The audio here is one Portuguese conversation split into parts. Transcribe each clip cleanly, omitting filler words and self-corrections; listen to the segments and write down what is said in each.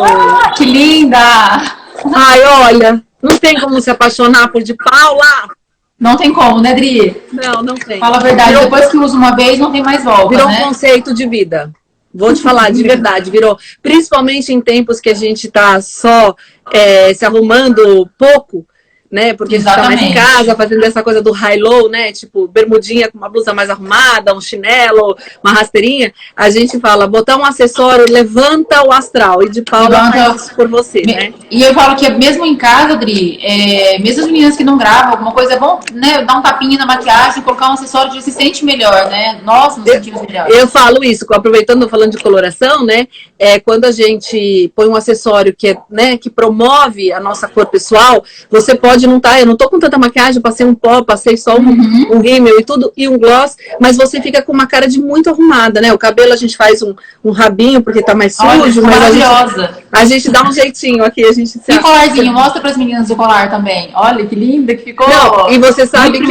Ah, que linda! Ai, olha, não tem como se apaixonar por de Paula. Não tem como, né, Dri? Não tem. Fala a verdade, depois que usa uma vez, não tem mais volta, Virou né? um conceito de vida. Vou te falar, de verdade, virou. Principalmente em tempos que a gente tá só se arrumando pouco, né? Porque a gente tá mais em casa, fazendo essa coisa do high-low, né? Tipo, bermudinha com uma blusa mais arrumada, um chinelo, uma rasteirinha. A gente fala, botar um acessório, levanta o astral. E de Paula faz isso por você, né? E eu falo que mesmo em casa, Dri, mesmo as meninas que não gravam alguma coisa, é bom, né? Dar um tapinha na maquiagem, colocar um acessório, já se sente melhor, né? Nós nos sentimos melhor. Eu falo isso, aproveitando, falando de coloração, né? Quando a gente põe um acessório que, né, que promove a nossa cor pessoal, você pode não tá, eu não tô com tanta maquiagem, passei um pó, passei só um rímel e tudo, e um gloss, mas você fica com uma cara de muito arrumada, né? O cabelo a gente faz um rabinho porque tá mais sujo, mas a gente dá um jeitinho aqui, a gente se E o colarzinho, mostra pras meninas o colar também. Olha que linda que ficou. Não, e você sabe que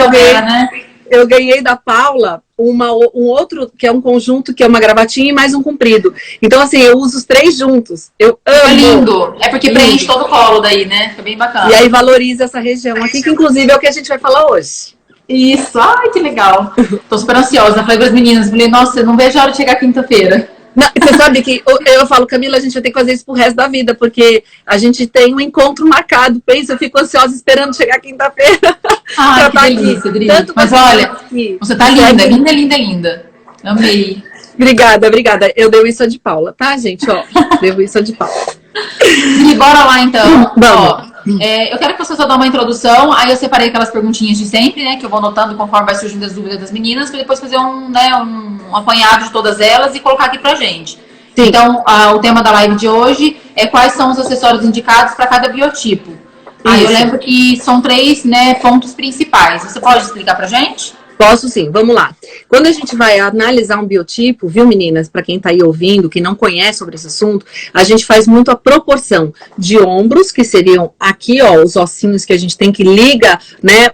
eu ganhei da Paula um outro, que é um conjunto, que é uma gravatinha e mais um comprido. Então, assim, eu uso os 3 juntos. Eu amo. É lindo. É porque preenche todo o colo daí, né? Fica bem bacana. E aí valoriza essa região aqui, que inclusive é o que a gente vai falar hoje. Isso. Ai, que legal. Tô super ansiosa. Falei pras meninas, falei, nossa, não vejo a hora de chegar quinta-feira. Você sabe que eu falo, Camila, a gente vai ter que fazer isso pro resto da vida, porque a gente tem um encontro marcado. Pensa, eu fico ansiosa esperando chegar quinta-feira. Ah, que delícia, Dri. Mas olha, você tá linda, linda, linda, linda. Amei. Obrigada. Eu devo isso a de Paula, tá, gente? Ó, devo isso a de Paula. E bora lá, então. Vamos. Eu quero que você só dê uma introdução, aí eu separei aquelas perguntinhas de sempre, né, que eu vou anotando conforme vai surgindo as dúvidas das meninas, para depois fazer um apanhado de todas elas e colocar aqui pra gente. Sim. Então, o tema da live de hoje é quais são os acessórios indicados para cada biotipo. Aí eu lembro que são 3, né, pontos principais. Você pode explicar pra gente? Posso sim, vamos lá. Quando a gente vai analisar um biotipo, viu, meninas, para quem está aí ouvindo, que não conhece sobre esse assunto, a gente faz muito a proporção de ombros, que seriam aqui, ó, os ossinhos que a gente tem que liga, né,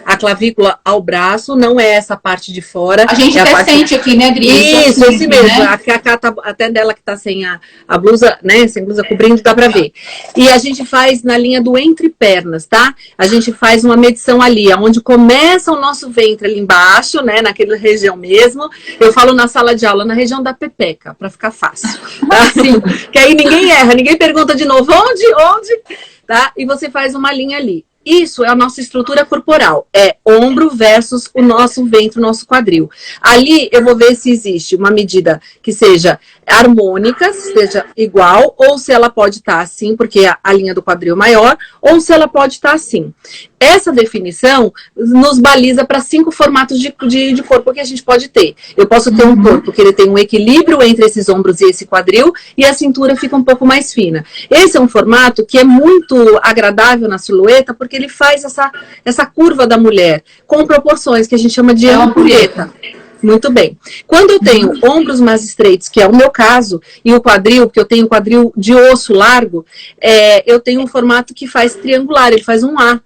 a clavícula ao braço, não é essa parte de fora. A gente até sente aqui, né, Dri? Isso, esse mesmo. Né? A tá, até dela que tá sem a blusa, né, sem blusa cobrindo, dá para ver. E a gente faz na linha do entre pernas, tá? A gente faz uma medição ali, onde começa o nosso ventre ali embaixo, né, naquela região mesmo. Eu falo na sala de aula, na região da pepeca, para ficar fácil. Tá? Assim, que aí ninguém erra, ninguém pergunta de novo onde, tá? E você faz uma linha ali. Isso é a nossa estrutura corporal, é ombro versus o nosso ventre, o nosso quadril. Ali eu vou ver se existe uma medida que seja harmônica, seja igual, ou se ela pode estar assim, porque a linha do quadril é maior, ou se ela pode estar assim. Essa definição nos baliza para 5 formatos de corpo que a gente pode ter. Eu posso ter um corpo que ele tem um equilíbrio entre esses ombros e esse quadril, e a cintura fica um pouco mais fina. Esse é um formato que é muito agradável na silhueta, porque ele faz essa curva da mulher, com proporções que a gente chama de ampulheta. Muito bem. Quando eu tenho ombros mais estreitos, que é o meu caso, e o quadril, porque eu tenho quadril de osso largo, eu tenho um formato que faz triangular, ele faz um A.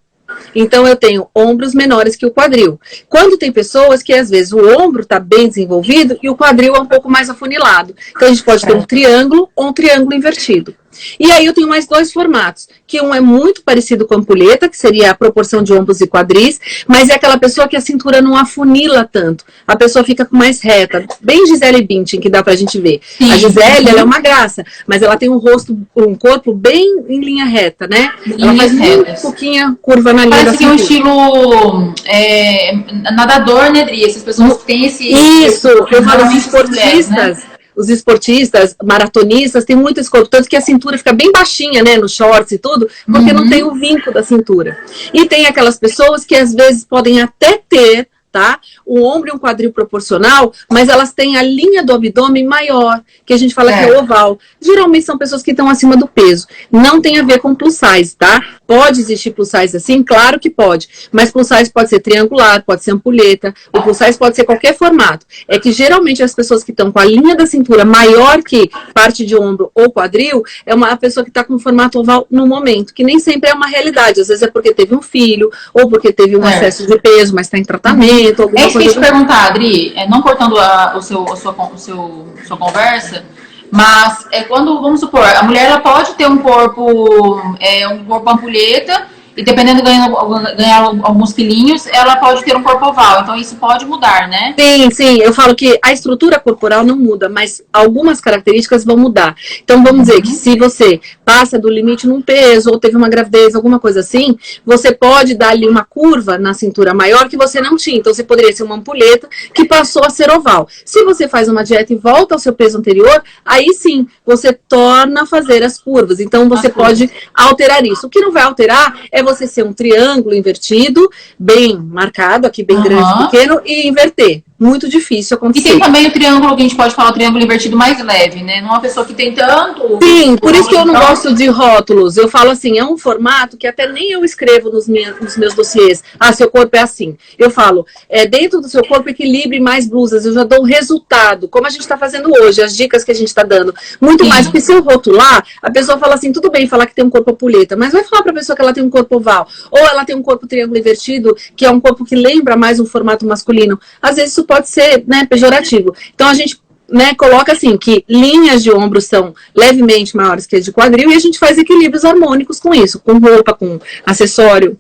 Então, eu tenho ombros menores que o quadril. Quando tem pessoas que, às vezes, o ombro está bem desenvolvido e o quadril é um pouco mais afunilado. Então, a gente pode ter um triângulo ou um triângulo invertido. E aí eu tenho mais 2 formatos, que um é muito parecido com a ampulheta, que seria a proporção de ombros e quadris, mas é aquela pessoa que a cintura não afunila tanto, a pessoa fica com mais reta, bem Gisele Bündchen, que dá pra gente ver. Sim. A Gisele, ela é uma graça, mas ela tem um corpo bem em linha reta, né? Ela faz muito pouquinha curva na linha da cintura. Parece que é um estilo nadador, né, Dri? Essas pessoas que têm esse... Isso, eu falo os esportistas... Né? Os esportistas, maratonistas, tem muito esse corpo, tanto que a cintura fica bem baixinha, né, nos shorts e tudo, porque não tem o vinco da cintura. E tem aquelas pessoas que às vezes podem até ter, tá, um ombro e um quadril proporcional, mas elas têm a linha do abdômen maior, que a gente fala que é oval. Geralmente são pessoas que estão acima do peso. Não tem a ver com plus size, tá? Pode existir plus size assim? Claro que pode. Mas plus size pode ser triangular, pode ser ampulheta, o plus size pode ser qualquer formato. É que geralmente as pessoas que estão com a linha da cintura maior que parte de ombro ou quadril, é uma pessoa que está com formato oval no momento, que nem sempre é uma realidade. Às vezes é porque teve um filho, ou porque teve um excesso de peso, mas está em tratamento. É isso que eu te perguntar, Adri, não cortando sua conversa, Mas quando, vamos supor, a mulher ela pode ter um corpo ampulheta, e dependendo de ganhar alguns quilinhos, ela pode ter um corpo oval. Então isso pode mudar, né? Sim, sim. Eu falo que a estrutura corporal não muda, mas algumas características vão mudar. Então vamos dizer que se você passa do limite num peso, ou teve uma gravidez, alguma coisa assim, você pode dar ali uma curva na cintura maior que você não tinha. Então você poderia ser uma ampulheta que passou a ser oval. Se você faz uma dieta e volta ao seu peso anterior, aí sim, você torna a fazer as curvas. Então você pode alterar isso. O que não vai alterar é você ser um triângulo invertido, bem marcado, aqui bem grande, pequeno, e inverter. Muito difícil acontecer. E tem também o triângulo, que a gente pode falar, o triângulo invertido mais leve, né? Não é uma pessoa que tem tanto... Sim, por isso que eu não gosto de rótulos. Eu falo assim, é um formato que até nem eu escrevo nos meus dossiês. Ah, seu corpo é assim. Eu falo, dentro do seu corpo equilibre mais blusas. Eu já dou o resultado, como a gente está fazendo hoje, as dicas que a gente está dando. Muito mais, porque se eu rotular, a pessoa fala assim, tudo bem falar que tem um corpo ampulheta, mas vai falar para a pessoa que ela tem um corpo oval, ou ela tem um corpo triângulo invertido, que é um corpo que lembra mais um formato masculino. Às vezes isso pode ser, né, pejorativo. Então a gente, né, coloca assim, que linhas de ombro são levemente maiores que as de quadril, e a gente faz equilíbrios harmônicos com isso, com roupa, com acessório.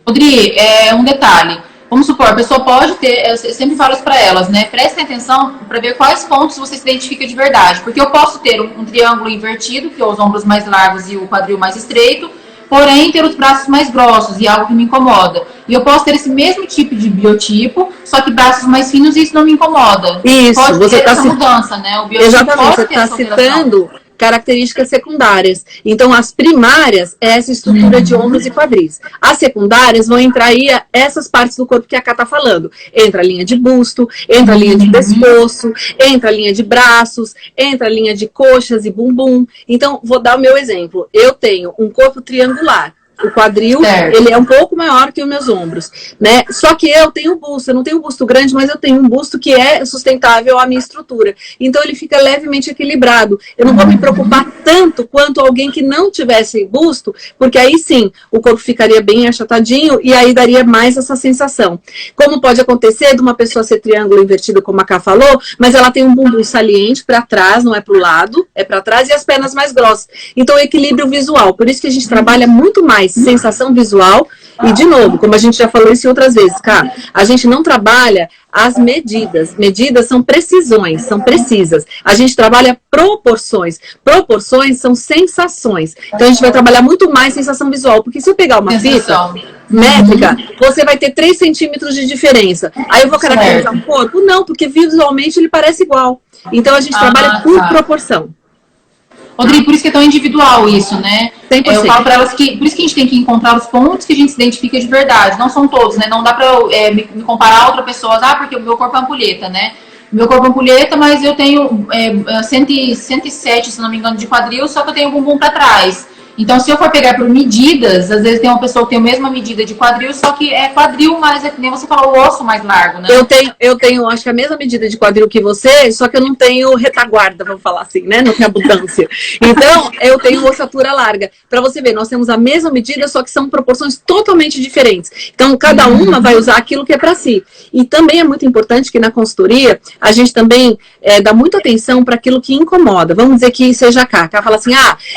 Rodri, um detalhe. Vamos supor, a pessoa pode ter, eu sempre falo isso para elas, né? Prestem atenção para ver quais pontos você se identifica de verdade. Porque eu posso ter um triângulo invertido, que é os ombros mais largos e o quadril mais estreito, porém ter os braços mais grossos, e algo que me incomoda. E eu posso ter esse mesmo tipo de biotipo, só que braços mais finos, e isso não me incomoda. Isso, pode você ter está essa mudança, né? O biotipo exatamente, pode você ter está essa citando características secundárias. Então, as primárias é essa estrutura de ombros e quadris. As secundárias vão entrar aí essas partes do corpo que a Ká está falando. Entra a linha de busto, entra a linha de pescoço, entra a linha de braços, entra a linha de coxas e bumbum. Então, vou dar o meu exemplo. Eu tenho um corpo triangular. O quadril, ele é um pouco maior que os meus ombros, né? Só que eu tenho busto, eu não tenho um busto grande, mas eu tenho um busto que é sustentável à minha estrutura. Então ele fica levemente equilibrado. Eu não vou me preocupar tanto quanto alguém que não tivesse busto, porque aí sim, o corpo ficaria bem achatadinho e aí daria mais essa sensação. Como pode acontecer de uma pessoa ser triângulo invertido, como a Ká falou, mas ela tem um bumbum saliente para trás, não é para o lado, é para trás, e as pernas mais grossas. Então equilíbrio visual. Por isso que a gente trabalha muito mais sensação visual. E, de novo, como a gente já falou isso em outras vezes, cara, a gente não trabalha as medidas. Medidas são precisões, são precisas. A gente trabalha proporções. Proporções são sensações. Então, a gente vai trabalhar muito mais sensação visual. Porque se eu pegar uma fita métrica, você vai ter 3 centímetros de diferença. Aí eu vou caracterizar um corpo? Não, porque visualmente ele parece igual. Então, a gente trabalha por proporção. Rodrigo, por isso que é tão individual isso, né? 100%. Eu falo para elas que, por isso que a gente tem que encontrar os pontos que a gente se identifica de verdade. Não são todos, né? Não dá pra me comparar a outra pessoa, porque o meu corpo é ampulheta, né? Meu corpo é ampulheta, mas eu tenho 107, se não me engano, de quadril, só que eu tenho o bumbum para trás. Então, se eu for pegar por medidas, às vezes tem uma pessoa que tem a mesma medida de quadril, só que é quadril, mas é que nem você falou, o osso mais largo, né? Eu tenho, acho que a mesma medida de quadril que você, só que eu não tenho retaguarda, vamos falar assim, né? Não tenho abundância. Então, eu tenho ossatura larga. Pra você ver, nós temos a mesma medida, só que são proporções totalmente diferentes. Então, cada uma vai usar aquilo que é pra si. E também é muito importante que na consultoria, a gente também dá muita atenção para aquilo que incomoda. Vamos dizer que seja a Ká. A Ká fala assim,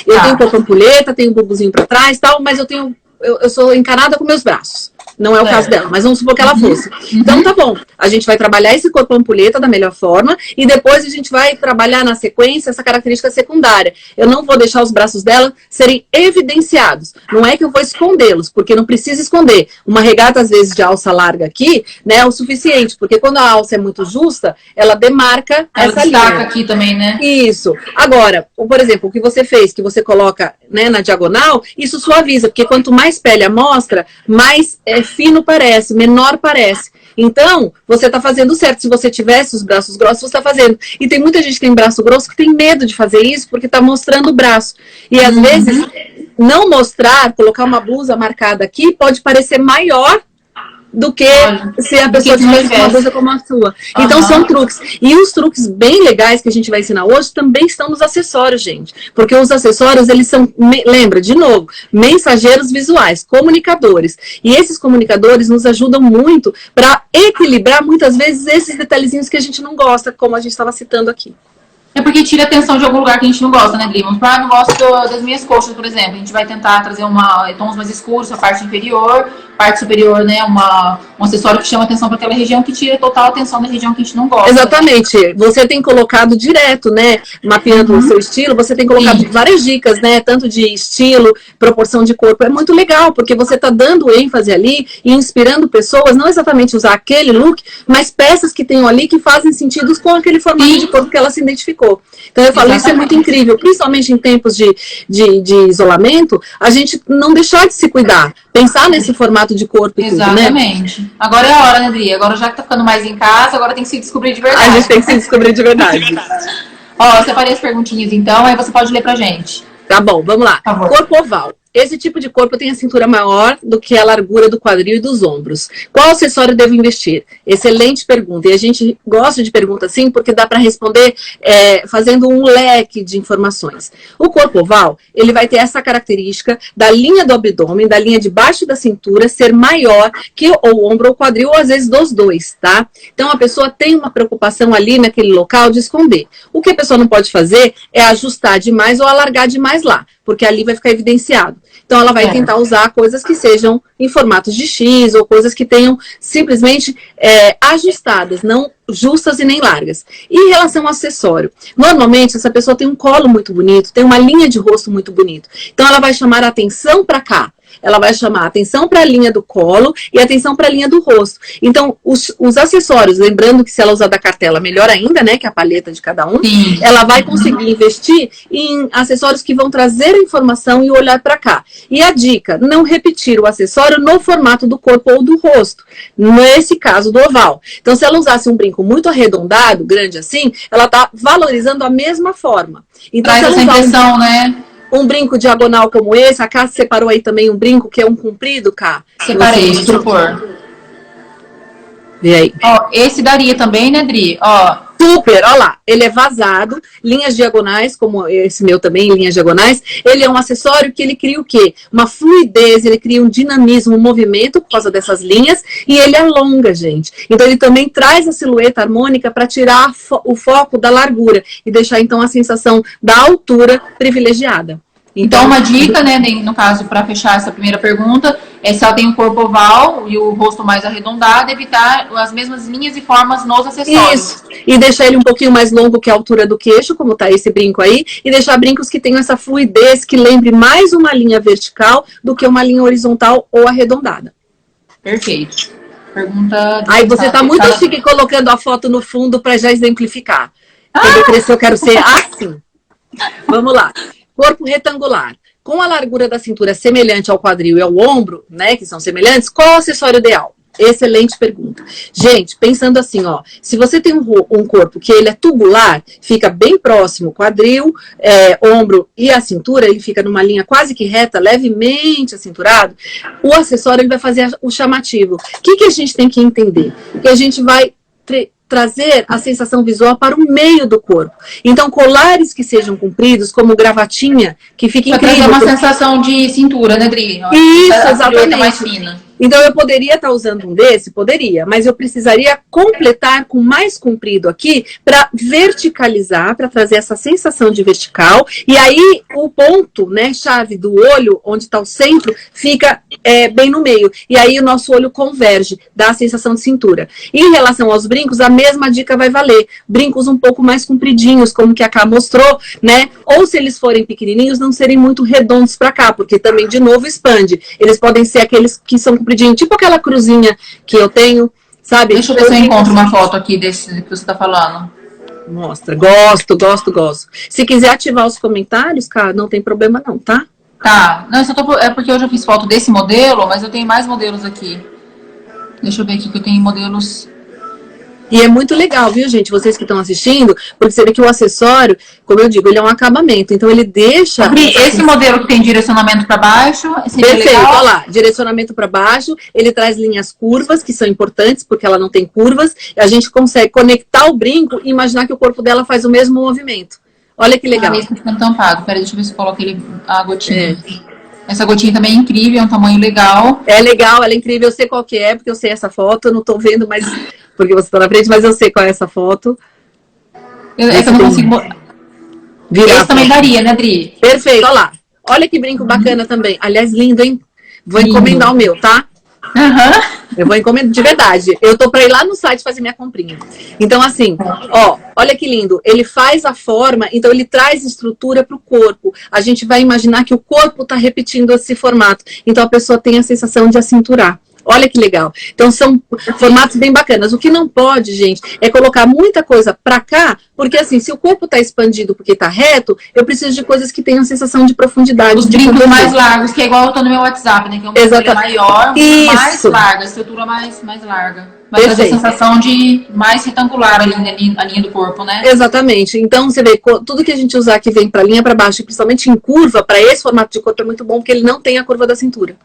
eu tenho corpo ampulheta, tenho um bubuzinho pra trás, tal, mas eu sou encanada com meus braços. Não é o caso dela, mas vamos supor que ela fosse. Então tá bom, a gente vai trabalhar esse corpo ampulheta da melhor forma e depois a gente vai trabalhar na sequência essa característica secundária. Eu não vou deixar os braços dela serem evidenciados. Não é que eu vou escondê-los, porque não precisa esconder. Uma regata, às vezes, de alça larga aqui, né, é o suficiente, porque quando a alça é muito justa, ela demarca essa linha. Aqui também, né? Isso. Agora, por exemplo, o que você fez, que você coloca, né, na diagonal, isso suaviza, porque quanto mais pele amostra, mais fino parece, menor parece. Então, você está fazendo certo. Se você tivesse os braços grossos, você está fazendo. E tem muita gente que tem braço grosso que tem medo de fazer isso porque está mostrando o braço. E às vezes, não mostrar, colocar uma blusa marcada aqui, pode parecer maior do que se a pessoa tivesse uma blusa como a sua. Então são truques. E os truques bem legais que a gente vai ensinar hoje também estão nos acessórios, gente. Porque os acessórios, eles são, lembra, de novo, mensageiros visuais, comunicadores. E esses comunicadores nos ajudam muito para equilibrar, muitas vezes, esses detalhezinhos que a gente não gosta, como a gente estava citando aqui. É porque tira atenção de algum lugar que a gente não gosta, né, Dri? Vamos falar, não gosto das minhas coxas, por exemplo. A gente vai tentar trazer tons mais escuros, a parte inferior, parte superior, né, um acessório que chama atenção para aquela região, que tira total atenção da região que a gente não gosta. Exatamente. Né? Você tem colocado direto, né, mapeando o seu estilo, você tem colocado várias dicas, né, tanto de estilo, proporção de corpo. É muito legal, porque você está dando ênfase ali e inspirando pessoas, não exatamente usar aquele look, mas peças que tenham ali que fazem sentido com aquele formato de corpo que ela se identificou. Então eu falo, isso é muito incrível, principalmente em tempos de isolamento, a gente não deixar de se cuidar, pensar nesse formato de corpo e tudo, né? Exatamente. Agora é a hora, né, Dri? Agora já que tá ficando mais em casa, agora tem que se descobrir de verdade. A gente tem que se descobrir de verdade. Ó, eu separei as perguntinhas então, aí você pode ler pra gente. Tá bom, vamos lá. Corpo oval. Esse tipo de corpo tem a cintura maior do que a largura do quadril e dos ombros. Qual acessório devo investir? Excelente pergunta. E a gente gosta de pergunta assim porque dá para responder fazendo um leque de informações. O corpo oval, ele vai ter essa característica da linha do abdômen, da linha de baixo da cintura, ser maior que o ombro ou quadril, ou às vezes dos dois, tá? Então a pessoa tem uma preocupação ali naquele local de esconder. O que a pessoa não pode fazer é ajustar demais ou alargar demais lá, porque ali vai ficar evidenciado. Então, ela vai tentar usar coisas que sejam em formatos de X ou coisas que tenham simplesmente ajustadas, não justas e nem largas. E em relação ao acessório, normalmente essa pessoa tem um colo muito bonito, tem uma linha de rosto muito bonito. Então, ela vai chamar a atenção para cá. Ela vai chamar a atenção para a linha do colo e atenção para a linha do rosto. Então, os acessórios, lembrando que se ela usar da cartela, melhor ainda, né, que é a paleta de cada um, ela vai conseguir investir em acessórios que vão trazer a informação e olhar para cá. E a dica, não repetir o acessório no formato do corpo ou do rosto, nesse caso do oval. Então, se ela usasse um brinco muito arredondado, grande assim, ela está valorizando a mesma forma. Então, traz essa impressão, né? Um brinco diagonal como esse, a Cá separou aí também um brinco que é um comprido, Cá? Separei, deixa eu pôr. Vê aí. Ó, esse daria também, né, Dri? Ó. Super, ó lá, ele é vazado, linhas diagonais, como esse meu também, linhas diagonais. Ele é um acessório que ele cria o quê? Uma fluidez, ele cria um dinamismo, um movimento por causa dessas linhas, e ele alonga, gente. Então ele também traz a silhueta harmônica para tirar o foco da largura e deixar então a sensação da altura privilegiada. Então, uma dica, né, no caso, para fechar essa primeira pergunta, é se ela tem um corpo oval e o rosto mais arredondado, evitar as mesmas linhas e formas nos acessórios. Isso, e deixar ele um pouquinho mais longo que a altura do queixo, como tá esse brinco aí, e deixar brincos que tenham essa fluidez, que lembre mais uma linha vertical do que uma linha horizontal ou arredondada. Perfeito. Pergunta... Aí você tá muito chique colocando a foto no fundo para já exemplificar. Quando eu crescer, eu quero ser assim. Vamos lá. Corpo retangular. Com a largura da cintura semelhante ao quadril e ao ombro, né, que são semelhantes, qual o acessório ideal? Excelente pergunta. Gente, pensando assim, ó, se você tem um corpo que ele é tubular, fica bem próximo, quadril, ombro e a cintura, ele fica numa linha quase que reta, levemente acinturado, o acessório ele vai fazer o chamativo. O que a gente tem que entender? Que a gente vai trazer a sensação visual para o meio do corpo. Então, colares que sejam compridos, como gravatinha, que fica incrível. Pra trazer uma sensação de cintura, né, Dri? Isso, exatamente. Mais fina. Então, eu poderia estar usando um desse? Poderia, mas eu precisaria completar com mais comprido aqui para verticalizar, para trazer essa sensação de vertical. E aí, o ponto, né, chave do olho, onde está o centro, fica bem no meio. E aí, o nosso olho converge, dá a sensação de cintura. E em relação aos brincos, a mesma dica vai valer. Brincos um pouco mais compridinhos, como que a Cá mostrou, né? Ou se eles forem pequenininhos, não serem muito redondos para cá, porque também, de novo, expande. Eles podem ser aqueles que são compridinho, tipo aquela cruzinha que eu tenho, sabe? Deixa eu ver se eu encontro uma foto aqui desse que você tá falando. Mostra. Gosto. Se quiser ativar os comentários, cara, não tem problema não, tá? Tá. Não, é porque eu já fiz foto desse modelo, mas eu tenho mais modelos aqui. Deixa eu ver aqui que eu tenho modelos... E é muito legal, viu, gente? Vocês que estão assistindo, porque você vê que o acessório, como eu digo, ele é um acabamento. Então, ele deixa... Esse modelo que tem direcionamento para baixo, perfeito, olha lá. Direcionamento para baixo. Ele traz linhas curvas, que são importantes, porque ela não tem curvas. E a gente consegue conectar o brinco e imaginar que o corpo dela faz o mesmo movimento. Olha que legal. Esse tá ficando tampado. Peraí, deixa eu ver se eu coloco a gotinha. Essa gotinha também é incrível, é um tamanho legal. É legal, ela é incrível. Eu sei qual que é, porque eu sei essa foto. Eu não tô vendo, mas... porque você tá na frente, mas eu sei qual é essa foto. Eu não consigo... Virar Esse também daria, né, Dri? Perfeito, olha lá. Olha que brinco bacana também. Aliás, lindo, hein? Vou Lindo. encomendar o meu, tá? Aham. Eu vou encomendar de verdade. Eu tô pra ir lá no site fazer minha comprinha. Então, assim, ó, olha que lindo. Ele faz a forma, então ele traz estrutura pro corpo. A gente vai imaginar que o corpo tá repetindo esse formato. Então a pessoa tem a sensação de acinturar. Olha que legal. Então são formatos bem bacanas. O que não pode, gente, é colocar muita coisa pra cá, porque assim, se o corpo tá expandido porque tá reto, eu preciso de coisas que tenham sensação de profundidade. Os brincos mais largos, que é igual eu tô no meu WhatsApp, né? Que é uma estrutura maior, mais larga, estrutura mais larga. Vai trazer a sensação de mais retangular ali a linha do corpo, né? Exatamente. Então, você vê, tudo que a gente usar que vem pra linha pra baixo, principalmente em curva, pra esse formato de corpo é muito bom, porque ele não tem a curva da cintura.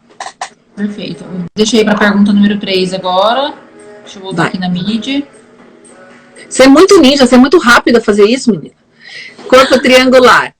Perfeito. Deixei para a pergunta número 3 agora. Deixa eu voltar aqui na mídia. Você é muito ninja, você é muito rápida a fazer isso, menina. Corpo triangular.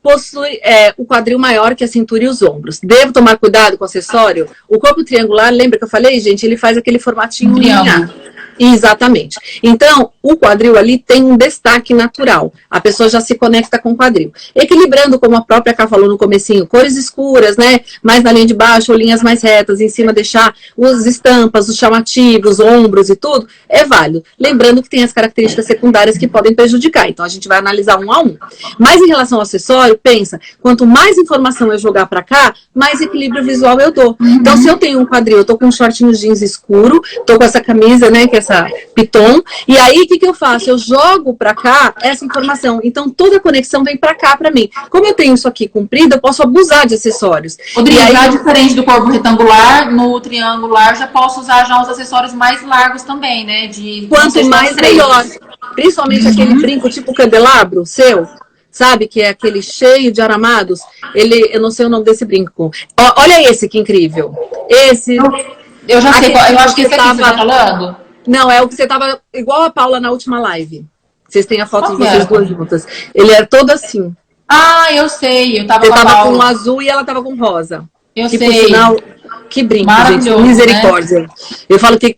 Possui o quadril maior que a cintura e os ombros. Devo tomar cuidado com o acessório? O corpo triangular, lembra que eu falei, gente? Ele faz aquele formatinho linear. Exatamente. Então, o quadril ali tem um destaque natural. A pessoa já se conecta com o quadril. Equilibrando, como a própria Cá falou no comecinho, cores escuras, né? Mais na linha de baixo, ou linhas mais retas. Em cima deixar os estampas, os chamativos, ombros e tudo. É válido. Lembrando que tem as características secundárias que podem prejudicar. Então, a gente vai analisar um a um. Mas em relação ao acessório, pensa, quanto mais informação eu jogar pra cá, mais equilíbrio visual eu dou. Então, se eu tenho um quadril, eu tô com um shortinho jeans escuro, tô com essa camisa, né, que é essa piton, e aí o que eu faço? Eu jogo pra cá essa informação. Então, toda a conexão vem pra cá pra mim. Como eu tenho isso aqui comprido, eu posso abusar de acessórios. E aí, diferente do corpo retangular, no triangular já posso usar já os acessórios mais largos também, né? Quanto mais, melhor. Principalmente aquele brinco tipo candelabro seu, sabe? Que é aquele cheio de aramados. Eu não sei o nome desse brinco. Olha esse que incrível. Esse... Eu já sei, eu acho que esse aqui você tá falando. Não, é o que você tava igual a Paula na última live. Vocês têm a foto de vocês duas juntas. Ele era todo assim. Ah, eu sei. Eu tava Você com a tava Paula. com azul e ela tava com rosa. Eu sei. Por sinal, que brinco, gente. Misericórdia. Né? Eu falo que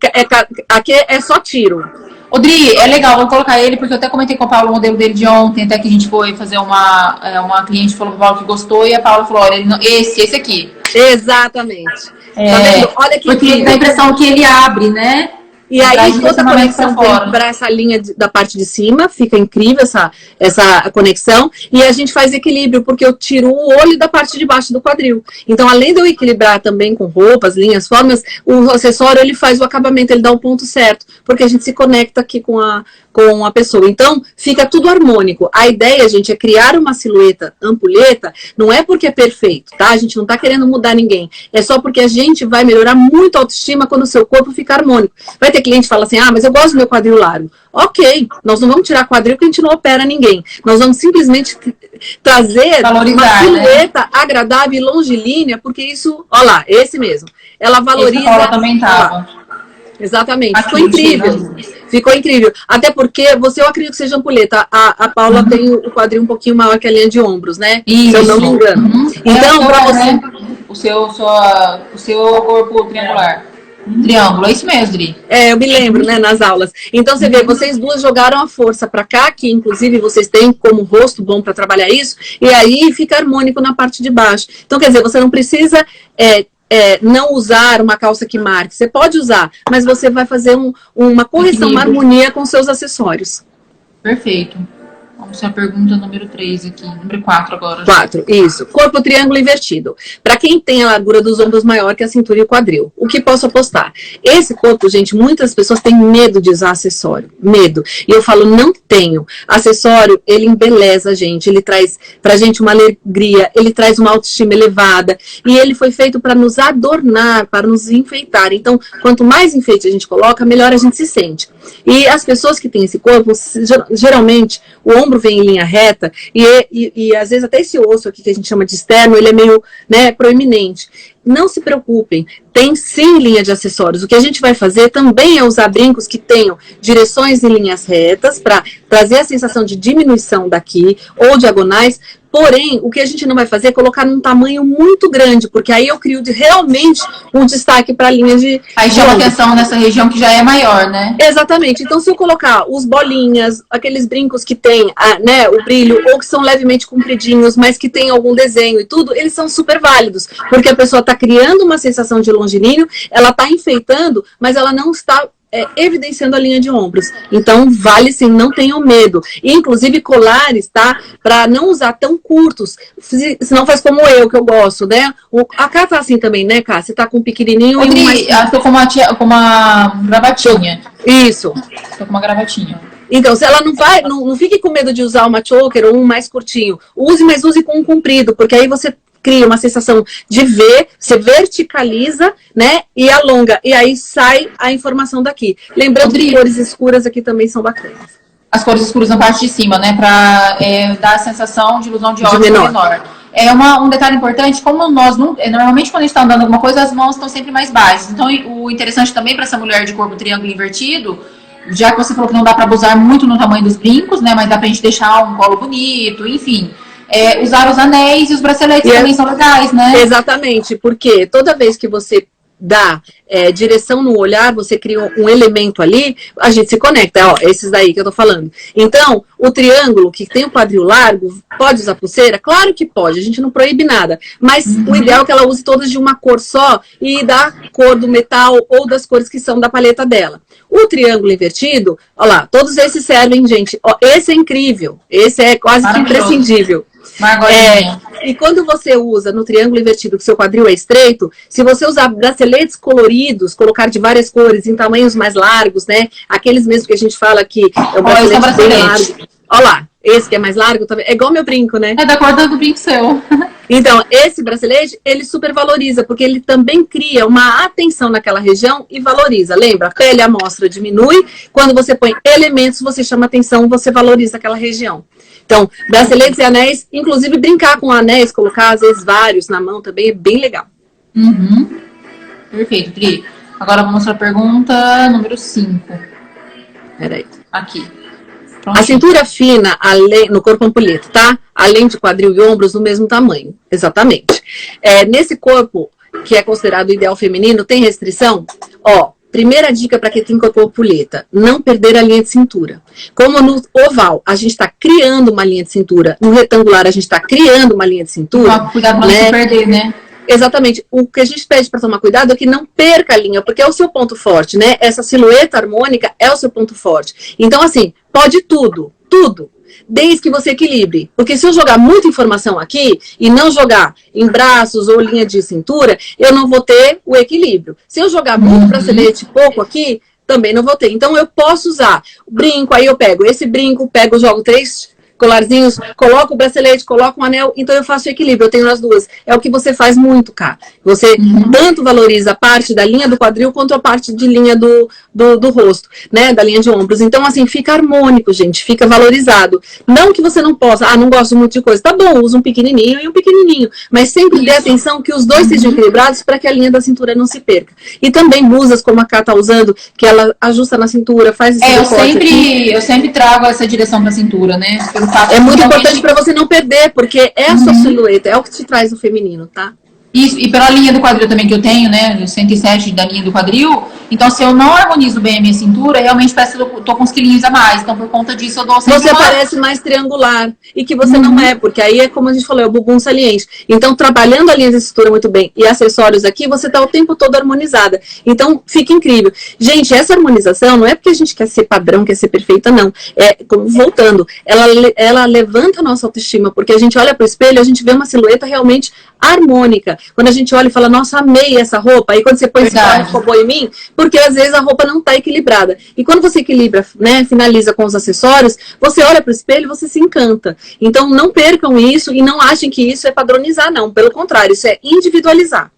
aqui é só tiro. Odri, é legal, vou colocar ele, porque eu até comentei com a Paula o modelo dele de ontem, até que a gente foi fazer uma cliente falou pra Paula que gostou, e a Paula falou, olha, esse aqui. Exatamente. Tá vendo? Olha que porque dá a impressão que ele abre, né? E aí toda a conexão vem para essa linha da parte de cima, fica incrível essa conexão, e a gente faz equilíbrio, porque eu tiro o olho da parte de baixo do quadril. Então, além de eu equilibrar também com roupas, linhas, formas, o acessório, ele faz o acabamento, ele dá o ponto certo, porque a gente se conecta aqui com a pessoa. Então, fica tudo harmônico. A ideia, gente, é criar uma silhueta ampulheta, não é porque é perfeito, tá? A gente não tá querendo mudar ninguém. É só porque a gente vai melhorar muito a autoestima quando o seu corpo fica harmônico. Vai ter cliente que fala assim, mas eu gosto do meu quadril largo. Ok, nós não vamos tirar quadril porque a gente não opera ninguém. Nós vamos simplesmente trazer uma silhueta, né, agradável e longilínea, porque isso, ó lá, esse mesmo. Ela valoriza... Ela também tava. Exatamente, ficou incrível. Ficou incrível. Até porque eu acredito que seja ampulheta. A Paula tem o quadril um pouquinho maior que a linha de ombros, né? Isso. Se eu não me engano. Então, pra você... Né? O seu corpo triangular. Triângulo, é isso mesmo, Dri. Eu me lembro, né, nas aulas. Então, você vê, vocês duas jogaram a força pra cá, que inclusive vocês têm como rosto bom pra trabalhar isso, e aí fica harmônico na parte de baixo. Então, quer dizer, você não precisa... não usar uma calça que marque. Você pode usar, mas você vai fazer uma correção, uma harmonia com seus acessórios. Perfeito. Vamos para a pergunta número 3 aqui. Número 4 agora. 4, isso. Corpo triângulo invertido. Para quem tem a largura dos ombros maior que a cintura e o quadril. O que posso apostar? Esse corpo, gente, muitas pessoas têm medo de usar acessório. Medo. E eu falo, não tenho. Acessório, ele embeleza a gente. Ele traz pra gente uma alegria. Ele traz uma autoestima elevada. E ele foi feito para nos adornar, para nos enfeitar. Então, quanto mais enfeite a gente coloca, melhor a gente se sente. E as pessoas que têm esse corpo, geralmente, o ombro vem em linha reta e às vezes até esse osso aqui que a gente chama de externo, ele é meio, né, proeminente. não se preocupem, tem sim linha de acessórios. O que a gente vai fazer também é usar brincos que tenham direções em linhas retas para trazer a sensação de diminuição daqui ou diagonais. Porém, o que a gente não vai fazer é colocar num tamanho muito grande, porque aí eu crio realmente um destaque para a linha de... Aí chama atenção nessa região que já é maior, né? Exatamente. Então, se eu colocar os bolinhas, aqueles brincos que tem, né, o brilho, ou que são levemente compridinhos, mas que tem algum desenho e tudo, eles são super válidos, porque a pessoa está criando uma sensação de longilíneo, ela está enfeitando, mas ela não está... evidenciando a linha de ombros. Então, vale sim, não tenham medo. E, inclusive, colares, tá? Para não usar tão curtos. Senão faz como eu, que eu gosto, né? A Cá tá assim também, né, Cá? Você tá com um pequenininho e um mais... tô com uma gravatinha. Isso. Tô com uma gravatinha. Então, se ela não fique com medo de usar uma choker ou um mais curtinho. Use, mas use com um comprido, porque aí você cria uma sensação de ver, você verticaliza, né, e alonga, e aí sai a informação daqui. Lembrando que cores escuras aqui também são bacanas. As cores escuras na parte de cima, né, para dar a sensação de ilusão de ótica menor. É um detalhe importante, como nós não, normalmente quando a gente está andando alguma coisa, as mãos estão sempre mais baixas. Então, o interessante também para essa mulher de corpo triângulo invertido, já que você falou que não dá para abusar muito no tamanho dos brincos, né, mas dá pra gente deixar um colo bonito, enfim... usar os anéis e os braceletes também são legais, né? Exatamente, porque toda vez que você dá direção no olhar, você cria um elemento ali, a gente se conecta, ó, esses daí que eu tô falando. Então, o triângulo que tem o quadril largo, pode usar pulseira? Claro que pode, a gente não proíbe nada, mas o ideal é que ela use todas de uma cor só e da cor do metal ou das cores que são da paleta dela. O triângulo invertido, ó lá, todos esses servem, gente, ó, esse é incrível, esse é quase que imprescindível. E quando você usa no triângulo invertido, que seu quadril é estreito, se você usar braceletes coloridos, colocar de várias cores, em tamanhos mais largos, né? Aqueles mesmo que a gente fala que é o bracelete bem largo. Olha lá, esse que é mais largo também. É igual meu brinco, né? É da cor do brinco seu. Então, esse bracelete, ele super valoriza, porque ele também cria uma atenção naquela região e valoriza. Lembra? A pele à mostra diminui. Quando você põe elementos, você chama atenção, você valoriza aquela região. Então, braceletes e anéis, inclusive brincar com anéis, colocar às vezes vários na mão também é bem legal. Perfeito, Tri. Agora vamos para a pergunta número 5. Peraí. Aqui. A cintura fina no corpo ampulheta, tá? Além de quadril e ombros, no mesmo tamanho. Exatamente. Nesse corpo, que é considerado ideal feminino, tem restrição? Ó, primeira dica para quem tem corpo ampulheta, não perder a linha de cintura. Como no oval, a gente está criando uma linha de cintura, no retangular, a gente está criando uma linha de cintura. Cuidado para não se perder, né? Exatamente. O que a gente pede para tomar cuidado é que não perca a linha, porque é o seu ponto forte, né? Essa silhueta harmônica é o seu ponto forte. Então, assim, pode tudo, desde que você equilibre. Porque se eu jogar muita informação aqui e não jogar em braços ou linha de cintura, eu não vou ter o equilíbrio. Se eu jogar muito bracelete pouco aqui, também não vou ter. Então, eu posso usar o brinco, aí eu pego esse brinco, jogo 3 colarzinhos, coloco o bracelete, coloco um anel, então eu faço equilíbrio, eu tenho as duas. É o que você faz muito, cara. Você tanto valoriza a parte da linha do quadril quanto a parte de linha do rosto, né? Da linha de ombros. Então, assim, fica harmônico, gente, fica valorizado. Não que você não possa, não gosto muito de coisa. Tá bom, usa um pequenininho e um pequenininho, mas sempre dê atenção que os dois sejam equilibrados para que a linha da cintura não se perca. E também blusas, como a Cá tá usando, que ela ajusta na cintura, faz esse eu sempre trago essa direção pra cintura, né? É muito importante para você não perder, porque é a sua silhueta, é o que te traz o feminino, tá? Isso, e pela linha do quadril também que eu tenho, né, o 107 da linha do quadril, então se eu não harmonizo bem a minha cintura, realmente parece que eu tô com uns quilinhos a mais, então por conta disso eu dou sempre Você parece mais triangular, e que você não é, porque aí é como a gente falou, é o bumbum saliente. Então trabalhando a linha de cintura muito bem e acessórios aqui, você tá o tempo todo harmonizada. Então fica incrível. Gente, essa harmonização não é porque a gente quer ser padrão, quer ser perfeita, não. Voltando, ela levanta a nossa autoestima, porque a gente olha pro espelho, a gente vê uma silhueta realmente harmônica. Quando a gente olha e fala, nossa, amei essa roupa, aí quando você põe esse carro ficou em mim, porque às vezes a roupa não tá equilibrada. E quando você equilibra, né, finaliza com os acessórios, você olha pro espelho e você se encanta. Então não percam isso e não achem que isso é padronizar, não. Pelo contrário, isso é individualizar.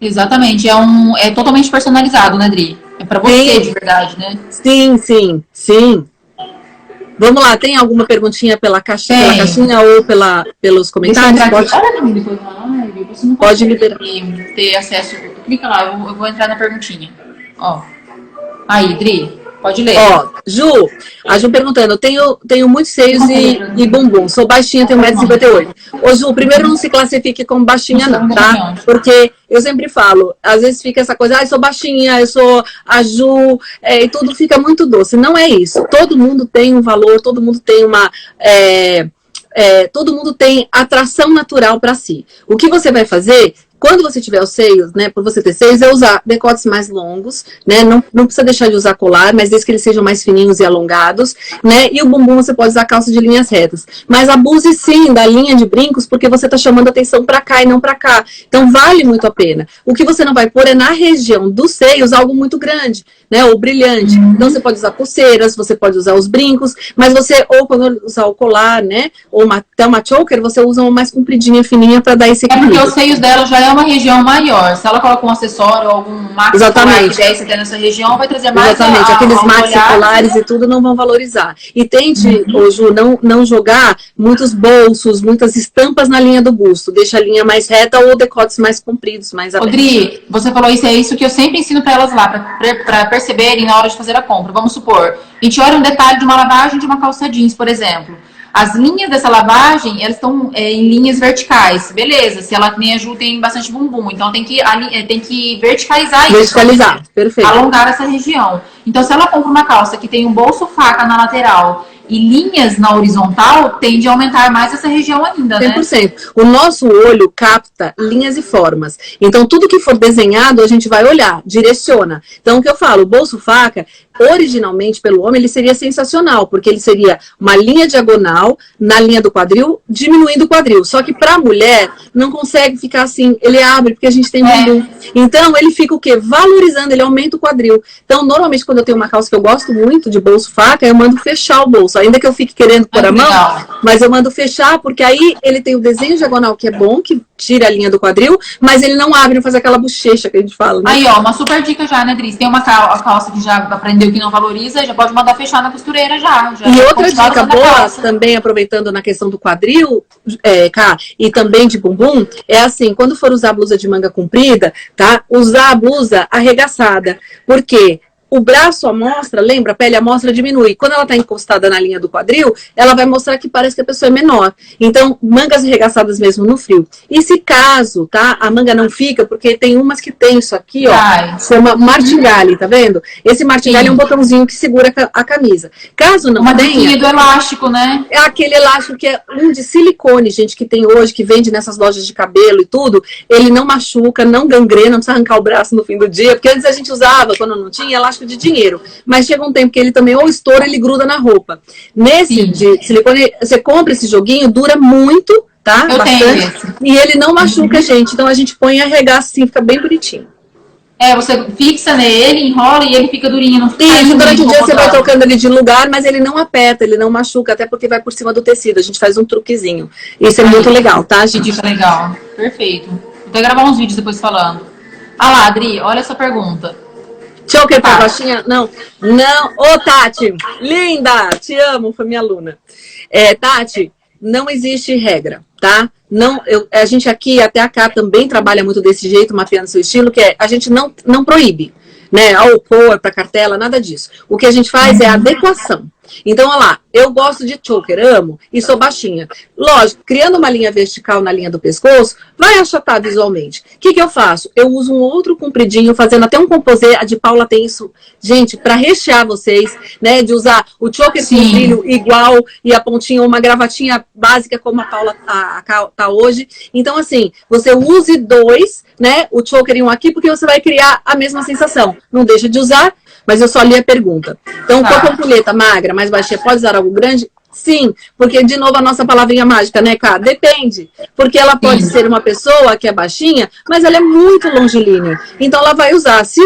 Exatamente, é totalmente personalizado, né, Dri? É pra você, de verdade, né? Sim. Vamos lá, tem alguma perguntinha pela caixinha ou pelos comentários? Olha, depois na live, você não pode liberar. Ter acesso. Clica lá, eu vou entrar na perguntinha. Ó. Aí, Dri, pode ler. Ó, Ju, a Ju perguntando, tenho muitos seios e bumbum, sou baixinha, tenho 1,58 m. Ô, Ju, primeiro não se classifique como baixinha não, tá? Porque eu sempre falo, às vezes fica essa coisa, eu sou baixinha, eu sou a Ju, e tudo fica muito doce. Não é isso. Todo mundo tem um valor, todo mundo tem uma... todo mundo tem atração natural para si. O que você vai fazer... Quando você tiver os seios, né, por você ter seios, é usar decotes mais longos, né, não precisa deixar de usar colar, mas desde que eles sejam mais fininhos e alongados, né, e o bumbum você pode usar calça de linhas retas. Mas abuse sim da linha de brincos, porque você tá chamando atenção pra cá e não pra cá. Então vale muito a pena. O que você não vai pôr é na região dos seios algo muito grande, né, ou brilhante. Então você pode usar pulseiras, você pode usar os brincos, mas você, ou quando usar o colar, né, ou até uma choker, você usa uma mais compridinha, fininha pra dar esse equilíbrio. Porque os seios dela já é uma região maior. Se ela coloca um acessório ou algum maxi colar que você tem nessa região, vai trazer mais. Exatamente, aqueles maxi colares e tudo não vão valorizar. E tente, Ju, não jogar muitos bolsos, muitas estampas na linha do busto. Deixa a linha mais reta ou decotes mais compridos, mais abertos. Odri, você falou isso, é isso que eu sempre ensino para elas lá, para perceberem na hora de fazer a compra. Vamos supor, a gente olha um detalhe de uma lavagem de uma calça jeans, por exemplo. As linhas dessa lavagem, elas estão em linhas verticais. Beleza, se ela nem a Ju tem bastante bumbum, então tem que verticalizar isso. Verticalizar, perfeito. Alongar essa região. Então, se ela compra uma calça que tem um bolso faca na lateral e linhas na horizontal, tende a aumentar mais essa região ainda, né? 100%. O nosso olho capta linhas e formas. Então, tudo que for desenhado, a gente vai olhar, direciona. Então, o que eu falo, o bolso faca, originalmente, pelo homem, ele seria sensacional, porque ele seria uma linha diagonal na linha do quadril, diminuindo o quadril. Só que para a mulher, não consegue ficar assim, ele abre, porque a gente tem bumbum. Então, ele fica o quê? Valorizando, ele aumenta o quadril. Então, normalmente, quando eu tenho uma calça que eu gosto muito de bolso faca, eu mando fechar o bolso. Ainda que eu fique querendo pôr a mão, mas eu mando fechar, porque aí ele tem o desenho diagonal, que é bom, que tira a linha do quadril, mas ele não abre, não faz aquela bochecha que a gente fala, né? Aí, ó, uma super dica já, né, Dri? Tem uma calça que já aprendeu que não valoriza, já pode mandar fechar na costureira já e outra dica boa, também aproveitando na questão do quadril, Cá, e também de bumbum, é assim, quando for usar blusa de manga comprida, tá? Usar a blusa arregaçada. Por quê? O braço à mostra, lembra? A pele à mostra diminui. Quando ela está encostada na linha do quadril, ela vai mostrar que parece que a pessoa é menor. Então, mangas arregaçadas mesmo no frio. E se caso, tá? A manga não fica, porque tem umas que tem isso aqui, ó. Chama martingale, tá vendo? Esse martingale é um botãozinho que segura a camisa. Caso não tenha... Uma do elástico, né? É aquele elástico que é um de silicone, gente, que tem hoje, que vende nessas lojas de cabelo e tudo. Ele não machuca, não gangrena, não precisa arrancar o braço no fim do dia. Porque antes a gente usava, quando não tinha, elástico de dinheiro, mas chega um tempo que ele também ou estoura, ele gruda na roupa. Nesse de silicone, você compra esse joguinho, dura muito, tá? Eu bastante, tenho. E ele não machuca, gente, então a gente põe e arregaça assim, fica bem bonitinho. Você fixa nele, enrola e ele fica durinho. Não Isso, durante o dia você vai trocando ele de lugar, mas ele não aperta, ele não machuca, até porque vai por cima do tecido, a gente faz um truquezinho. Isso é muito legal, tá, gente? Dica legal, perfeito. Vou até gravar uns vídeos depois falando. Ah lá, Adri, olha essa pergunta. Choker pra baixinha? Não. Ô, Tati, linda, te amo, foi minha aluna. Tati, não existe regra, tá? Não, a gente aqui, até a Cá também trabalha muito desse jeito, mapeando seu estilo, que a gente não proíbe, né? Ou cor pra cartela, nada disso. O que a gente faz é a adequação. Então, olha lá, eu gosto de choker, amo, e sou baixinha. Lógico, criando uma linha vertical na linha do pescoço, vai achatar visualmente. O que eu faço? Eu uso um outro compridinho, fazendo até um composê, a de Paula tem isso, gente, para rechear vocês, né, de usar o choker com brilho igual e a pontinha, uma gravatinha básica como a Paula tá hoje. Então, assim, você use dois, né, o choker e um aqui, porque você vai criar a mesma sensação. Não deixa de usar, mas eu só li a pergunta. Então, com a ampulheta magra, mais baixinha, pode usar algo grande? Sim, porque, de novo, a nossa palavrinha mágica, né, Cá? Depende. Porque ela pode ser uma pessoa que é baixinha, mas ela é muito longilínea. Então, ela vai usar. Se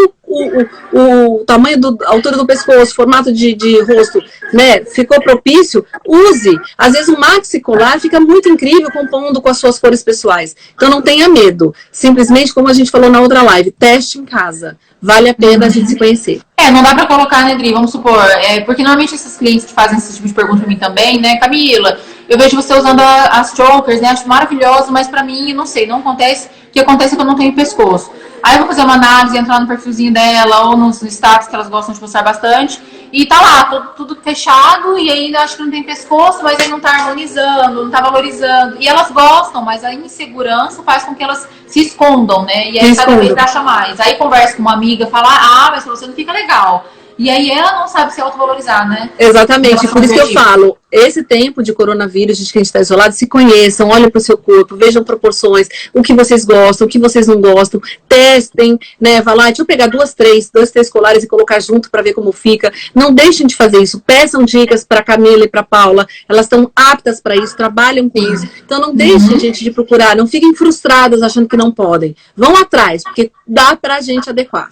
o tamanho, a altura do pescoço, formato de rosto, né, ficou propício, use. Às vezes, o maxi colar fica muito incrível compondo com as suas cores pessoais. Então, não tenha medo. Simplesmente, como a gente falou na outra live, teste em casa. Vale a pena a gente se conhecer. Não dá pra colocar, né, Dri? Vamos supor, porque normalmente esses clientes que fazem esse tipo de pergunta pra mim também, né, Camila, eu vejo você usando as chokers, né? Acho maravilhoso, mas pra mim, não sei, não acontece. O que acontece é que eu não tenho pescoço. Aí eu vou fazer uma análise, entrar no perfilzinho dela ou nos status que elas gostam de postar bastante. E tá lá, tudo fechado, e ainda acho que não tem pescoço, mas aí não tá harmonizando, não tá valorizando. E elas gostam, mas a insegurança faz com que elas se escondam, né? E aí cada vez acha mais. Aí conversa com uma amiga, fala, mas você não fica legal. E aí ela não sabe se autovalorizar, né? Exatamente, por isso que eu falo, esse tempo de coronavírus, de que a gente está isolado, se conheçam, olhem para o seu corpo, vejam proporções, o que vocês gostam, o que vocês não gostam, testem, né? Vai lá, deixa eu pegar dois, três colares e colocar junto para ver como fica. Não deixem de fazer isso, peçam dicas para Camila e para Paula, elas estão aptas para isso, trabalham com isso. Então não deixem, gente, de procurar, não fiquem frustradas achando que não podem. Vão atrás, porque dá para a gente adequar.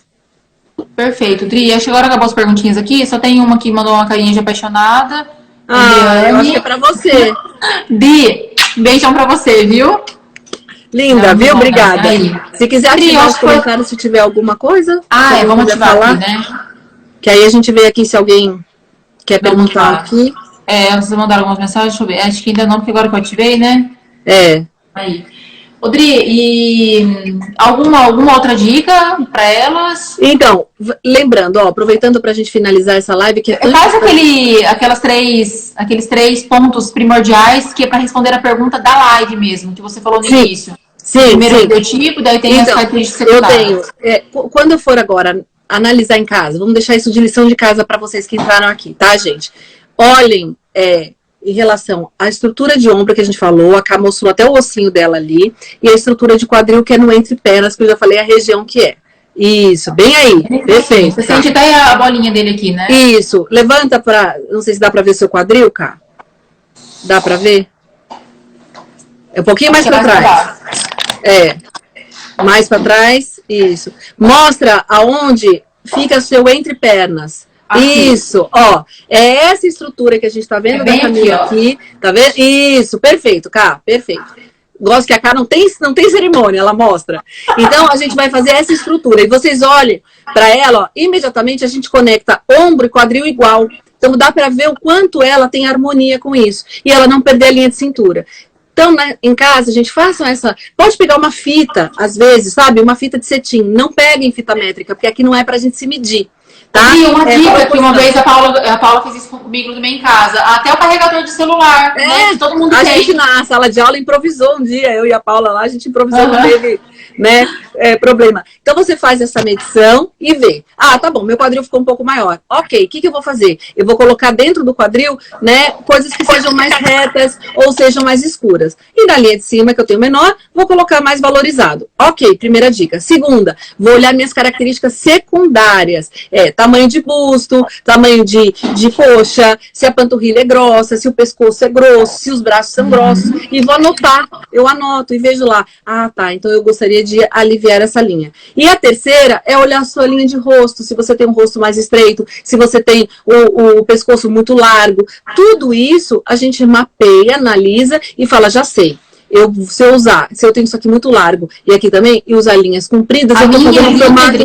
Perfeito, Dri. Acho que agora acabou as perguntinhas aqui. Só tem uma que mandou uma carinha de apaixonada. Eu acho que é pra você. Di, beijão pra você, viu? Linda, viu? Obrigada. Se quiser ativar os comentários se tiver alguma coisa. Vamos ativar falar, aqui, né? Que aí a gente vê aqui se alguém quer perguntar aqui. Vocês mandaram algumas mensagens, deixa eu ver. Acho que ainda não, porque agora que eu ativei, né? Aí. Dri, e alguma outra dica para elas? Então, lembrando, aproveitando para a gente finalizar essa live, que faz aqueles três pontos primordiais que é para responder a pergunta da live mesmo, que você falou no início. Primeiro o biotipo, daí tem as características secundárias. Eu tenho. Quando eu for agora analisar em casa, vamos deixar isso de lição de casa para vocês que entraram aqui, tá, gente? Olhem, em relação à estrutura de ombro que a gente falou, a Cá mostrou até o ossinho dela ali, e a estrutura de quadril que é no entre pernas, que eu já falei a região que é. Isso, bem aí, perfeito. Você sente até a bolinha dele aqui, né? Isso, levanta pra, não sei se dá pra ver seu quadril, Cá. Dá pra ver? É um pouquinho mais pra trás. Mais pra trás, isso. Mostra aonde fica seu entre pernas. Aqui. Isso, é essa estrutura que a gente tá vendo da Camila aqui, tá vendo? Isso, perfeito, Cá, perfeito. Gosto que a Cá não tem cerimônia, ela mostra. Então, a gente vai fazer essa estrutura. E vocês olhem para ela, imediatamente a gente conecta ombro e quadril igual. Então, dá para ver o quanto ela tem harmonia com isso. E ela não perder a linha de cintura. Então, em casa, gente, façam essa... Pode pegar uma fita, às vezes, sabe? Uma fita de cetim. Não peguem fita métrica, porque aqui não é pra gente se medir. Tá? E uma dica que uma vez a Paula fez isso comigo também em casa. Até o carregador de celular, né? Que todo mundo tem. A gente na sala de aula improvisou um dia, eu e a Paula lá, a gente improvisou, não teve, né, problema. Então você faz essa medição e vê. Tá bom, meu quadril ficou um pouco maior. Ok, o que eu vou fazer? Eu vou colocar dentro do quadril, né, coisas que sejam mais retas ou sejam mais escuras. E na linha de cima, que eu tenho menor, vou colocar mais valorizado. Ok, primeira dica. Segunda, vou olhar minhas características secundárias. Tamanho de busto, tamanho de coxa, se a panturrilha é grossa, se o pescoço é grosso, se os braços são grossos. E vou anotar. Eu anoto e vejo lá. Tá, então eu gostaria de aliviar essa linha. E a terceira é olhar a sua linha de rosto, se você tem um rosto mais estreito, se você tem o pescoço muito largo. Tudo isso a gente mapeia, analisa e fala, já sei. Se eu tenho isso aqui muito largo e aqui também, e usar linhas compridas, eu tô fazendo um formato.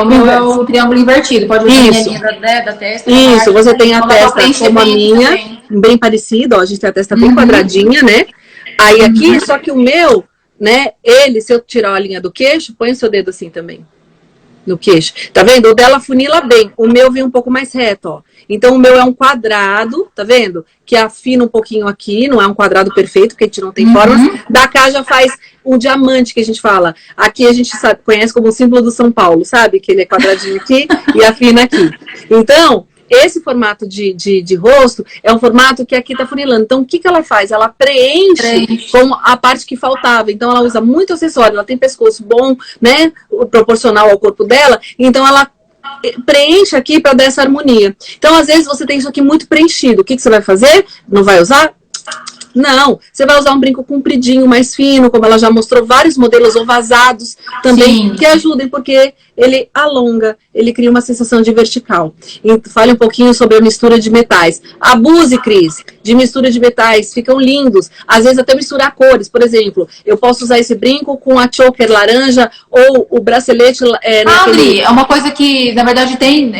O meu é o triângulo invertido. Pode ver a linha da testa. Isso, você tem a testa como a minha, bem parecida, a gente tem a testa bem quadradinha, né? Aí aqui, só que o meu, né, se eu tirar a linha do queixo, põe o seu dedo assim também. No queixo. Tá vendo? O dela funila bem. O meu vem um pouco mais reto, Então, o meu é um quadrado, tá vendo? Que afina um pouquinho aqui, não é um quadrado perfeito, porque a gente não tem formas. Da cá já faz um diamante, que a gente fala. Aqui a gente conhece como o símbolo do São Paulo, sabe? Que ele é quadradinho aqui e afina aqui. Então, esse formato de rosto é um formato que aqui tá funilando. Então, o que ela faz? Ela preenche com a parte que faltava. Então, ela usa muito acessório. Ela tem pescoço bom, né? Proporcional ao corpo dela. Então, ela preenche aqui para dar essa harmonia. Então, às vezes, você tem isso aqui muito preenchido. O que você vai fazer? Não vai usar? Não, você vai usar um brinco compridinho, mais fino, como ela já mostrou, vários modelos ou vazados também, que ajudem, porque ele alonga, ele cria uma sensação de vertical. E fale um pouquinho sobre a mistura de metais. Abuse, Cris, de mistura de metais, ficam lindos. Às vezes até misturar cores, por exemplo, eu posso usar esse brinco com a choker laranja ou o bracelete... Adri, é uma coisa que, na verdade, tem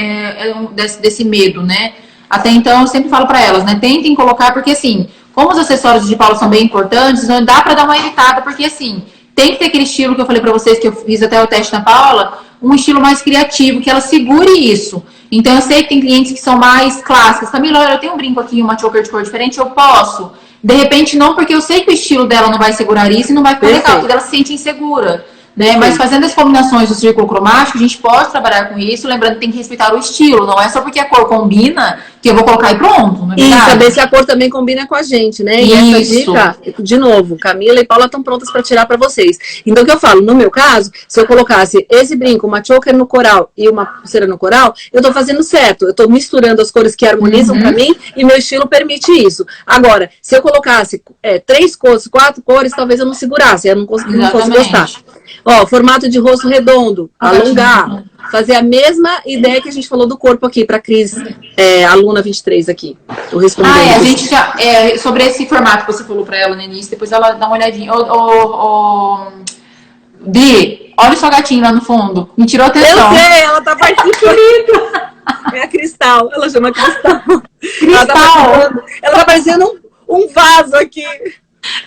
desse medo, né? Até então, eu sempre falo para elas, né? Tentem colocar, porque assim... como os acessórios de Paula são bem importantes, então dá pra dar uma evitada, porque assim, tem que ter aquele estilo que eu falei pra vocês, que eu fiz até o teste na Paula, um estilo mais criativo, que ela segure isso. Então eu sei que tem clientes que são mais clássicas. Camila, olha, eu tenho um brinco aqui, uma choker de cor diferente, eu posso? De repente não, porque eu sei que o estilo dela não vai segurar isso e não vai ficar legal, porque ela se sente insegura. Né? Mas fazendo as combinações do círculo cromático, a gente pode trabalhar com isso, lembrando que tem que respeitar o estilo, não é só porque a cor combina que eu vou colocar e pronto. Não é e saber se a cor também combina com a gente, né? E essa dica, de novo, Camila e Paula estão prontas para tirar para vocês. Então, o que eu falo, no meu caso, se eu colocasse esse brinco, uma choker no coral e uma pulseira no coral, eu tô fazendo certo. Eu tô misturando as cores que harmonizam para mim e meu estilo permite isso. Agora, se eu colocasse 3 cores, 4 cores, talvez eu não segurasse, eu não fosse gostar. Ó, formato de rosto redondo, alongar, fazer a mesma ideia que a gente falou do corpo aqui, para Cris, aluna 23 aqui. Tô respondendo. A gente já, sobre esse formato que você falou para ela no início, depois ela dá uma olhadinha. Di, olha o seu gatinho lá no fundo, me tirou atenção. Eu sei, ela tá participando. É a Cristal, ela chama Cristal. Ela tá parecendo um vaso aqui.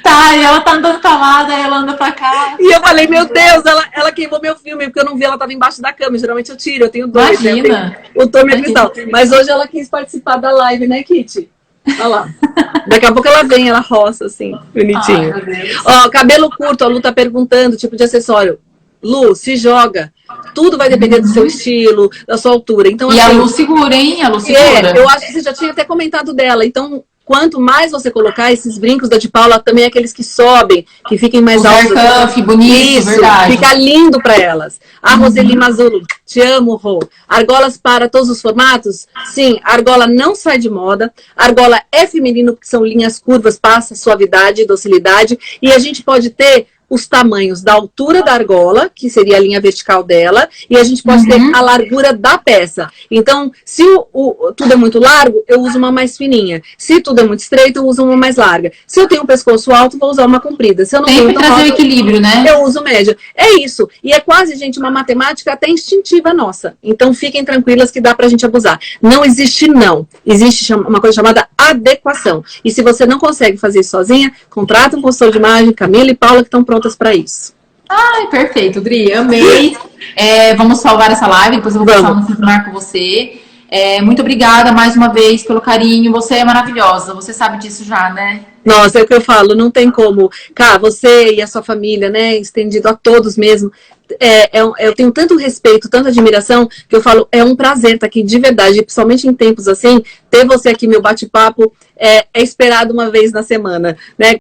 Tá, e ela tá andando pra lá, daí ela anda pra cá. E eu falei, meu Deus, ela queimou meu filme, porque eu não vi, ela tava embaixo da cama. Geralmente eu tiro, eu tenho 2. Imagina. Né? O Tom e a Cristal. Mas hoje ela quis participar da live, né, Kitty? Olha lá. Daqui a pouco ela vem, ela roça, assim, bonitinho. Ó, cabelo curto, a Lu tá perguntando, tipo de acessório. Lu, se joga. Tudo vai depender do seu estilo, da sua altura. Então, e assim, a Lu segura, hein? A Lu segura. Eu acho que você já tinha até comentado dela. Então, quanto mais você colocar esses brincos da de Paula, também aqueles que sobem, que fiquem mais altos. Cuff, bonito, isso, verdade. Fica lindo para elas. A Roseli Mazzolo, te amo, Rô. Argolas para todos os formatos? Sim, a argola não sai de moda. A argola é feminino, porque são linhas curvas, passa suavidade, docilidade. E a gente pode ter os tamanhos da altura da argola, que seria a linha vertical dela, e a gente pode ter a largura da peça. Então, se tudo é muito largo, eu uso uma mais fininha. Se tudo é muito estreito, eu uso uma mais larga. Se eu tenho um pescoço alto, vou usar uma comprida. Se eu não tenho tão trazer alto, o equilíbrio, né? Eu uso média. É isso. E é quase, gente, uma matemática até instintiva nossa. Então, fiquem tranquilas que dá pra gente abusar. Não existe não. Existe uma coisa chamada adequação. E se você não consegue fazer isso sozinha, contrata um consultor de imagem, Camila e Paula, que estão prontas para isso. Ai, perfeito, Dri, amei. Vamos salvar essa live, depois eu vou passar no celular com você. Muito obrigada mais uma vez pelo carinho. Você é maravilhosa, você sabe disso já, né? Nossa, é o que eu falo, não tem como. Cá, você e a sua família, né, estendido a todos mesmo. Eu tenho tanto respeito, tanta admiração, que eu falo, é um prazer estar aqui de verdade, principalmente em tempos assim, ter você aqui, meu bate-papo, é esperado uma vez na semana, né?